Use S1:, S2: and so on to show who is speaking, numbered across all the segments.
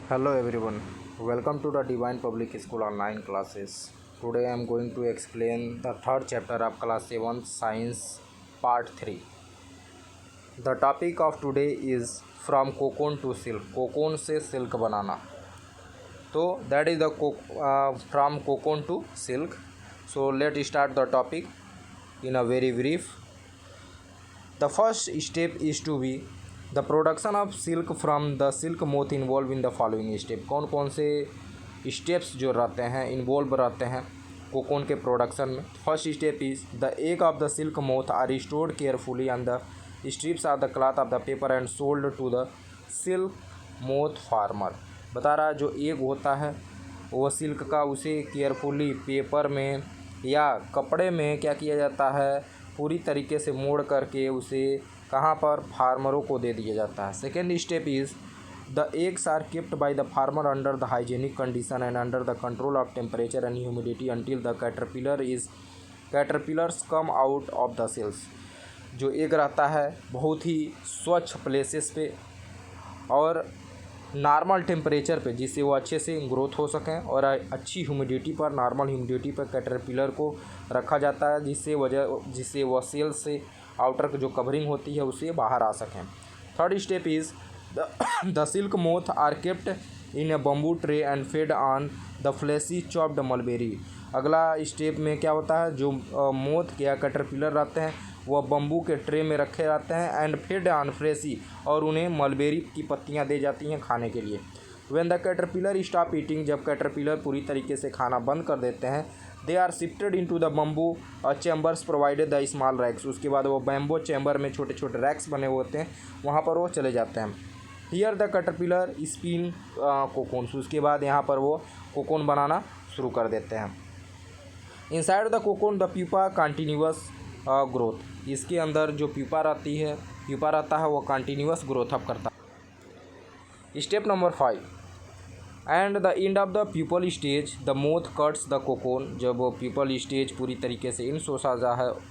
S1: Hello everyone, welcome to the Divine Public School online classes. Today I am going to explain the third chapter of class 7 science part 3. The topic of today is from cocoon to silk. Cocoon से silk बनाना. तो that is the from cocoon to silk. So let's start the topic in a very brief. The first step is to be the production of silk from the silk moth involved in the following step. कौन कौन से steps जो रहते हैं involve रहते हैं cocoon के production में. First step is the egg of the silk moth are stored carefully on the strips of the cloth of the paper and sold to the silk moth farmer. बता रहा है जो egg होता है वो silk का उसे केयरफुली पेपर में या कपड़े में क्या किया जाता है पूरी तरीके से मोड़ करके उसे कहाँ पर फार्मरों को दे दिया जाता है. Second step is the eggs are kept by the farmer under the hygienic condition and under the control of temperature and humidity until the caterpillars come out of the cells. जो एग रहता है बहुत ही स्वच्छ places पे और normal temperature पे जिससे वो अच्छे से ग्रोथ हो सकें और अच्छी ह्यूमिडिटी पर नॉर्मल ह्यूमिडिटी पर कैटरपिलर को रखा जाता है जिससे वह सेल से आउटर जो कवरिंग होती है उससे बाहर आ सकें. Third step is the silk moth are kept in a bamboo tray and fed on the fleshy chopped mulberry. अगला स्टेप में क्या होता है जो मोथ या कैटरपिलर रहते हैं वह बम्बू के ट्रे में रखे जाते हैं एंड फेड ऑन फ्रेशी और उन्हें मलबेरी की पत्तियां दी जाती हैं खाने के लिए. When the caterpillar stop eating जब कैटरपिलर पूरी तरीके से खाना बंद कर देते हैं they are shifted into the bamboo chambers provided the small racks. उसके बाद वो बैम्बो चैम्बर में छोटे छोटे रैक्स बने हुए होते हैं वहाँ पर वो चले जाते हैं. Here the caterpillar spin cocoons. उसके बाद यहाँ पर वो कोकोन बनाना शुरू कर देते हैं. Inside the cocoon the pupa continuous growth. इसके अंदर जो प्यूपा रहता है वो कंटिन्यूअस ग्रोथ अप करता है. Step number 5 and the end of the pupal stage the moth cuts the cocoon. जब वो प्यूपल स्टेज पूरी तरीके से इन सोसा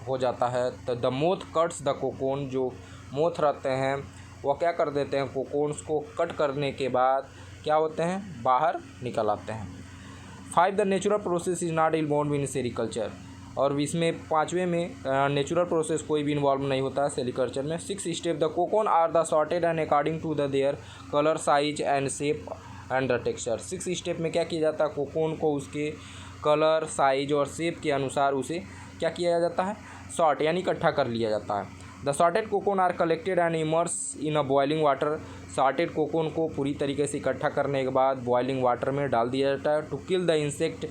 S1: हो जाता है तो the moth cuts the cocoon. जो मोथ रहते हैं वो क्या कर देते हैं कोकोन्स को कट करने के बाद क्या होते हैं बाहर निकल आते हैं. 5 the natural process is not involve in sericulture. और इसमें 5वें में नेचुरल प्रोसेस कोई भी इन्वॉल्व नहीं होता है सेरिकल्चर में. 6 step the cocoon are the sorted and according to the their colour size and shape and the texture. 6 step में क्या किया जाता है कोकोन को उसके कलर साइज और शेप के अनुसार उसे क्या किया जाता है सॉर्ट यानी इकट्ठा कर लिया जाता है. The sorted cocoon are collected and immerse in a boiling water. Sorted cocoon को पूरी तरीके से इकट्ठा करने के बाद बॉइलिंग वाटर में डाल दिया जाता है to kill the insect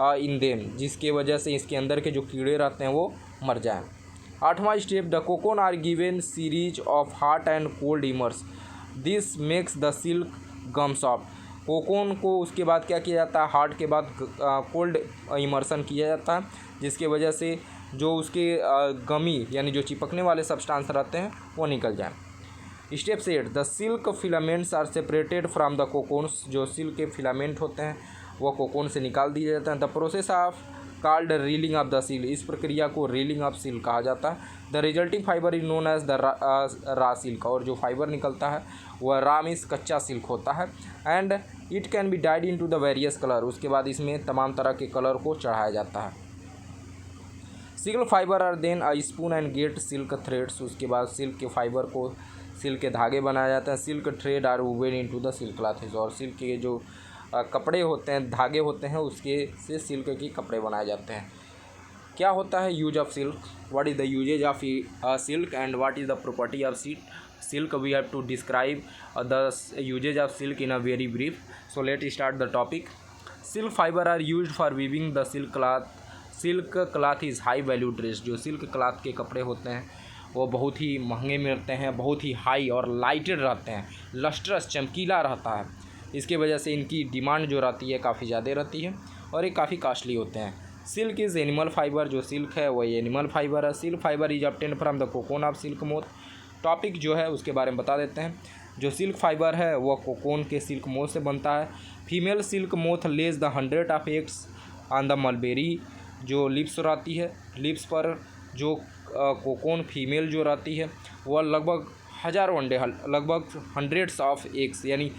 S1: in them. जिसके वजह से इसके अंदर के जो कीड़े रहते हैं वो मर जाएं. 8वां step the cocoon are given series of hot and cold immers. This makes the silk gum soft. Cocoon को उसके बाद क्या किया जाता है हॉट के बाद कोल्ड इमर्सन किया जाता है जिसके वजह से जो उसके गमी यानी जो चिपकने वाले सब्सटेंस रहते हैं वो निकल जाएं. Step 8 the silk filaments are separated from the cocoons. जो सिल्क के फिलामेंट होते हैं वो कोकोन से निकाल दिए जाते हैं. The process of called reeling of the silk. इस प्रक्रिया को रीलिंग ऑफ सिल्क कहा जाता है. The resulting fibre is known as the raw silk. और जो फाइबर निकलता है वह रा मीन्स कच्चा सिल्क होता है. And it can be died into the various colour. उसके बाद इसमें तमाम तरह के कलर को चढ़ाया जाता है. Silk fibre are then a spun and get silk threads. उसके बाद सिल्क के फाइबर को सिल्क के धागे बनाया जाता है. Silk thread are woven into the silk cloth. और सिल्क के जो कपड़े होते हैं धागे होते हैं उसके से सिल्क के कपड़े बनाए जाते हैं. क्या होता है use of silk. What is the usages of silk and what is the property of silk. We have to describe the usages of silk in a very brief. So let start the topic. Silk fibre are used for weaving the silk cloth. Silk cloth is high value dress. जो silk cloth के कपड़े होते हैं वो बहुत ही महंगे मिलते हैं बहुत ही हाई और लाइटेड रहते हैं लस्ट्रस चमकीला रहता है. इसके वजह से इनकी डिमांड जो रहती है काफ़ी ज़्यादा रहती है और ये काफ़ी कॉस्टली होते हैं. Silk is animal fibre. जो सिल्क है वही एनिमल फाइबर है. Silk fibre is obtained from the cocoon of silk moth. Topic जो है उसके बारे में बता देते हैं. जो सिल्क फाइबर है वह कोकोन के सिल्क मोथ से बनता है. Female silk moth Lay's the 100 of eggs on the mulberry. जो लिप्स रहती है लिप्स पर जो कोकोन फीमेल जो रहती है वह लगभग हज़ारों अंडे लगभग हंड्रेड्स ऑफ एग्स यानी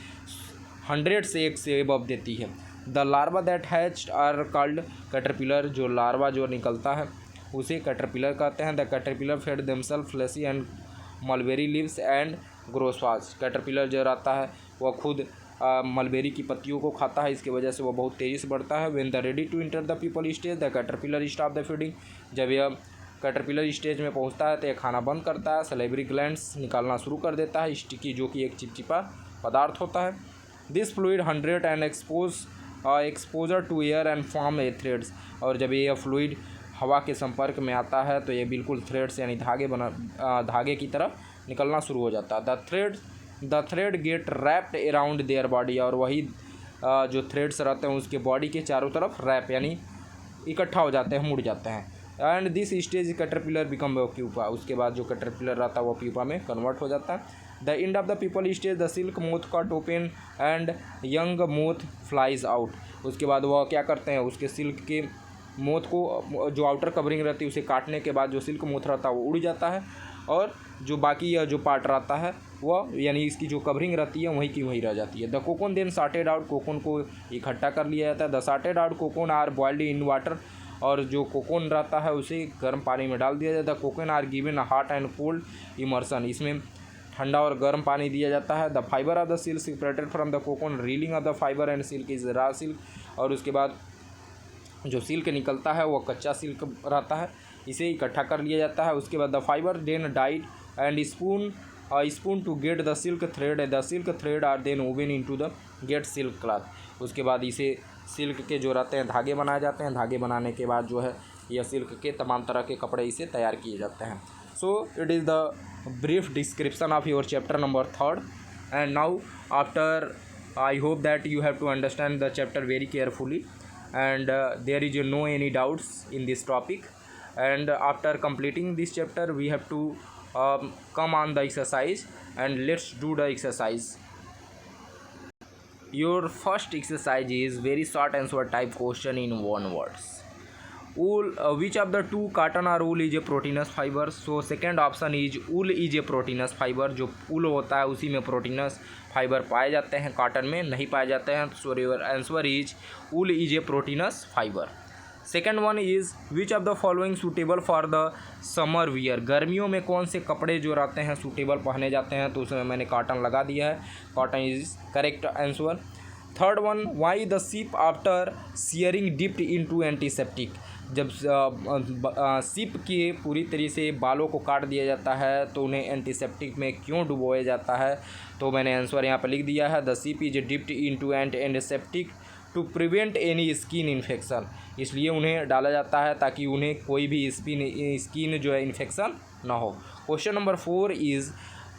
S1: 100 से एक से एबव देती है। The larva that hatched are called caterpillar, जो लार्वा जो निकलता है उसे कैटरपिलर कहते हैं। The caterpillar fed themselves fleshy and mulberry leaves and grows fast. Caterpillar जो रहता है वह खुद मलबेरी की पत्तियों को खाता है, इसकी वजह से वह बहुत तेज़ी से बढ़ता है। When the ready to enter the pupal stage the caterpillar stop the feeding. जब यह कैटरपिलर स्टेज में पहुंचता है तो यह खाना बंद करता है, सलेवरी ग्लैंड्स निकालना शुरू कर देता है, स्टिकी जो कि एक चिपचिपा पदार्थ होता है। This fluid 100 and exposure to air and form a threads. और जब यह फ्लूइड हवा के संपर्क में आता है तो ये बिल्कुल थ्रेड्स यानी धागे की तरह निकलना शुरू हो जाता है। The thread get wrapped around their body, और वही जो थ्रेड्स रहते हैं उसके बॉडी के चारों तरफ रैप यानी इकट्ठा हो जाते हैं, मुड़ जाते हैं। And this stage caterpillar become a pupa. उसके बाद जो कैटरपिलर रहता है वो प्यूपा में कन्वर्ट हो जाता है। The end of the pupal stage the silk moth cut open and young moth flies out. उसके बाद वह क्या करते हैं, उसके सिल्क के मोथ को जो आउटर कवरिंग रहती है उसे काटने के बाद जो सिल्क मोथ रहता है वो उड़ जाता है, और जो बाकी जो पार्ट रहता है वह यानी इसकी जो कवरिंग रहती है वहीं की वहीं रह जाती है। The cocoon then sorted out. Cocoon को इकट्ठा कर लिया जाता है। The sorted out cocoon are boiled in water. और जो कोकोन रहता है उसे गर्म पानी में डाल दिया जाता है। The cocoon are given hot and cold immersion. इसमें ठंडा और गर्म पानी दिया जाता है। The fibre of the silk separated from the cocoon. Reeling of the fibre and silk is raw silk. और उसके बाद जो सिल्क निकलता है वह कच्चा सिल्क रहता है, इसे इकट्ठा कर लिया जाता है। उसके बाद the fibre then dyed and spun to get the silk thread. The silk thread are then woven into the get silk cloth. उसके बाद इसे सिल्क के जो रहते हैं धागे बनाए जाते हैं। धागे बनाने के बाद जो है यह सिल्क के तमाम तरह के कपड़े इसे तैयार किए जाते हैं। So it is the brief description of your chapter number 3 and now after I hope that you have to understand the chapter very carefully, and there is no any doubts in this topic. And after completing this chapter we have to come on the exercise, and let's do the exercise. Your first exercise is very short answer type question in one words. Wool, which of the two cotton or wool is a proteinous fiber? So second option is wool is a proteinous fiber. जो wool होता है उसी में proteinous fibre पाए जाते हैं, cotton में नहीं पाए जाते हैं. So your answer is wool is a proteinous fiber. Second one is which of the following suitable for the summer wear. गर्मियों में कौन से कपड़े जो रहते हैं सूटेबल पहने जाते हैं, तो उसमें मैंने कॉटन लगा दिया है. Cotton is correct answer. Third one, why the ship after shearing dipped into antiseptic. जब शिप के पूरी तरीके से बालों को काट दिया जाता है तो उन्हें एंटीसेप्टिक में क्यों डुबोया जाता है, तो मैंने आंसर यहाँ पर लिख दिया है. The sheep is dipped into antiseptic to prevent any skin infection. इसलिए उन्हें डाला जाता है ताकि उन्हें कोई भी स्किन जो है इन्फेक्शन ना हो. Question number 4 is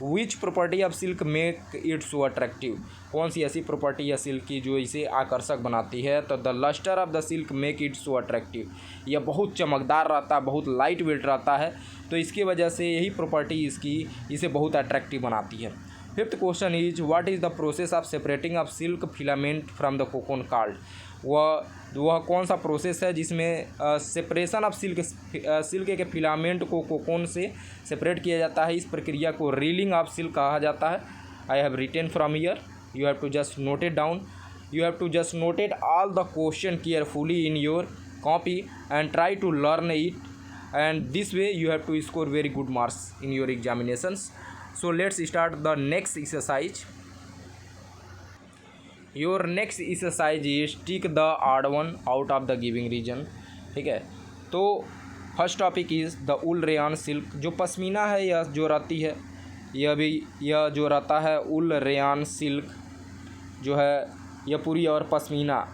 S1: which property of silk make it so attractive. कौन सी ऐसी प्रॉपर्टी है सिल्क की जो इसे आकर्षक बनाती है, तो the lustre of the silk make it so attractive. यह बहुत चमकदार रहता है, बहुत लाइट वेट रहता है, तो इसकी वजह से यही प्रॉपर्टी इसे बहुत अट्रैक्टिव बनाती है. Fifth question is what is the process of separating of silk filament from the cocoon called. वह कौन सा प्रोसेस है जिसमें सेपरेशन ऑफ सिल्क के फिलामेंट को कोकोन से सेपरेट किया जाता है. इस प्रक्रिया को रीलिंग ऑफ सिल्क कहा जाता है. I have written from here, you have to just note it down. You have to just noted all the question carefully in your copy and try to learn it, and this way you have to score very good marks in your examinations. So let's start the next exercise. Your next exercise is tick the odd one out of the giving region. ठीक है, तो first topic is the wool rayon silk. जो पश्मीना है यह जो रहती है, यह जो रहता है उल रेयान सिल्क जो है यह पूरी और पश्मीना.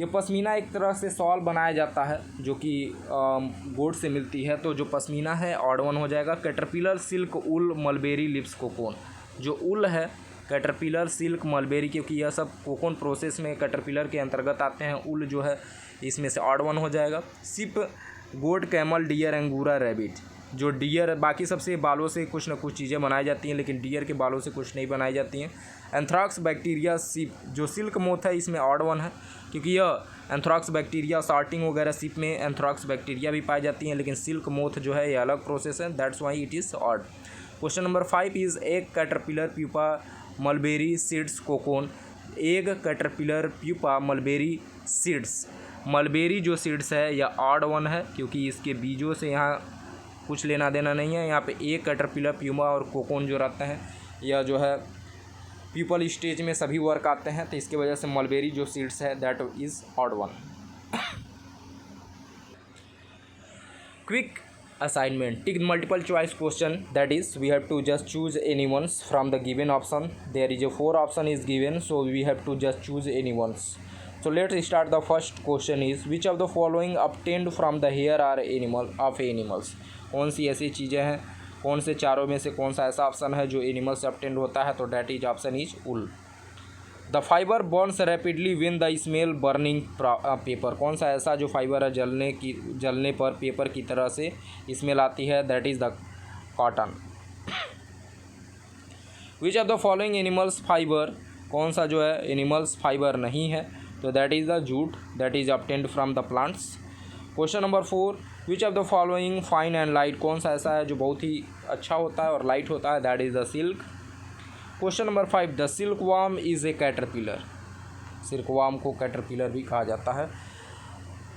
S1: ये पश्मीना एक तरह से शॉल बनाया जाता है जो कि गोट से मिलती है. तो जो पश्मीना है ऑड वन हो जाएगा. कैटरपिलर सिल्क उल मलबेरी लिप्स कोकोन. जो उल है कैटरपिलर सिल्क मलबेरी, क्योंकि यह सब कोकोन प्रोसेस में कैटरपिलर के अंतर्गत आते हैं. उल जो है इसमें से ऑड वन हो जाएगा. सिप गोट कैमल डियर एंगूरा रैबिट. जो डियर, बाकी सबसे बालों से कुछ ना कुछ चीज़ें बनाई जाती हैं, लेकिन डियर के बालों से कुछ नहीं बनाई जाती हैं. Anthrax bacteria SIP. जो सिल्क मोथ है इसमें ऑड वन है, क्योंकि यह एंथ्राक्स बैक्टीरिया सॉर्टिंग वगैरह सिप में एंथ्राक्स बैक्टीरिया भी पाई जाती हैं, लेकिन सिल्क मोथ जो है ये अलग प्रोसेस है. That's why it is odd. Question number 5 is एक caterpillar pupa mulberry seeds cocoon. Egg caterpillar pupa mulberry seeds. Mulberry जो सीड्स है यह ऑड वन है क्योंकि इसके बीजों से यहाँ कुछ लेना देना नहीं है। यहाँ पे एग कैटरपिलर प्यूमा और कोकोन जो रहते हैं यह जो है प्यूपल स्टेज में सभी वर्क आते हैं, तो इसकी वजह से मलबेरी जो सीड्स है that is odd one. Quick assignment, tick multiple choice question, that is we have to just choose any ones from the given option. There is a 4 option is given, so we have to just choose any ones. So let's start. The first question is which of the following obtained from the hair are animal of animals। कौन सी ऐसी चीज़ें हैं, कौन से चारों में से कौन सा ऐसा ऑप्शन है जो एनिमल से ऑब्टेंड होता है, तो that is option is wool. The fibre burns rapidly with the smell burning paper. कौन सा ऐसा जो फाइबर है जलने पर पेपर की तरह से स्मेल आती है, that is the cotton. Which of the following animals fibre, कौन सा जो है एनिमल्स फाइबर नहीं है, तो that is the jute, that is obtained from the plants. Question number 4, which of the following fine and light, कौन सा ऐसा है जो बहुत ही अच्छा होता है और लाइट होता है, that is the silk. Question number 5, the silkworm is a caterpillar. Silkworm को कैटरपिलर भी कहा जाता है।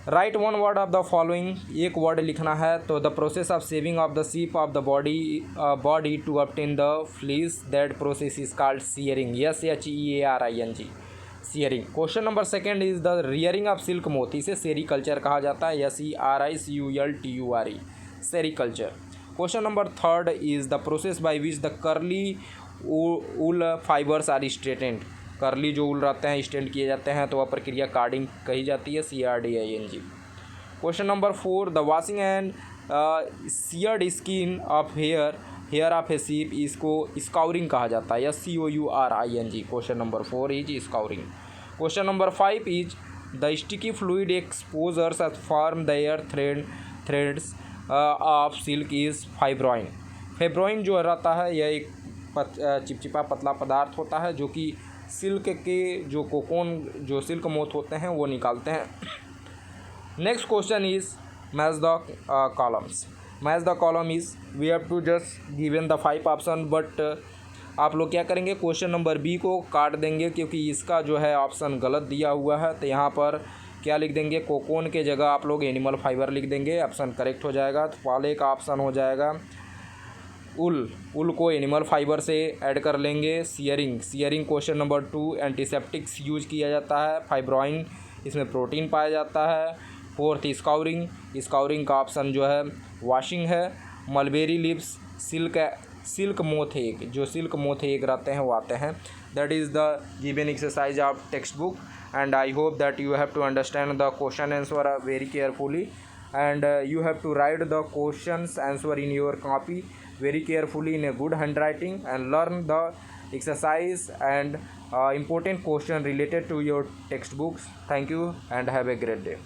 S1: Right one word of the following, एक वर्ड लिखना है, तो the process of shaving of the sheep of the body to obtain the fleece, that process is called shearing, SHEARING, shearing. Question number 2 is the rearing of silk moth, इसे sericulture कहा जाता है, SERICULTURE, sericulture. Question number 3 is the process by which the curly wool fibres are straightened, curly जो wool रहते हैं स्ट्रेंड किए जाते हैं, तो वह प्रक्रिया कार्डिंग कही जाती है, CARDING। Question number 4, the washing and sheared skin of hair of a sheep, इसको स्काउरिंग कहा जाता है, SCOURING। Question number 4 is scouring. Question number 5 is the sticky fluid exposures form their threads of silk is fibroin. Fibroin जो रहता है यह एक चिपचिपा पतला पदार्थ होता है जो कि सिल्क के जो कोकोन जो सिल्क मोथ होते हैं वो निकालते हैं। Next question is match the columns. Match the column is we have to just given the 5 option, but आप लोग क्या करेंगे, क्वेश्चन नंबर बी को काट देंगे क्योंकि इसका जो है ऑप्शन गलत दिया हुआ है, तो यहाँ पर क्या लिख देंगे, कोकोन के जगह आप लोग एनिमल फाइबर लिख देंगे, ऑप्शन करेक्ट हो जाएगा। तो पहले का ऑप्शन हो जाएगा उल को एनिमल फाइबर से ऐड कर लेंगे। Shearing question number 2, antiseptics use किया जाता है। फाइब्रोइन, इसमें प्रोटीन पाया जाता है। 4th स्काउरिंग का ऑप्शन जो है वॉशिंग है। Mulberry leaves, silk moth egg, जो सिल्क मोथ एग रहते हैं वो आते हैं। That is the given exercise of text book, and I hope that you have to understand the question answer very carefully, and you have to write the questions answer in your copy very carefully in a good handwriting, and learn the exercise and important question related to your textbooks. Thank you and have a great day.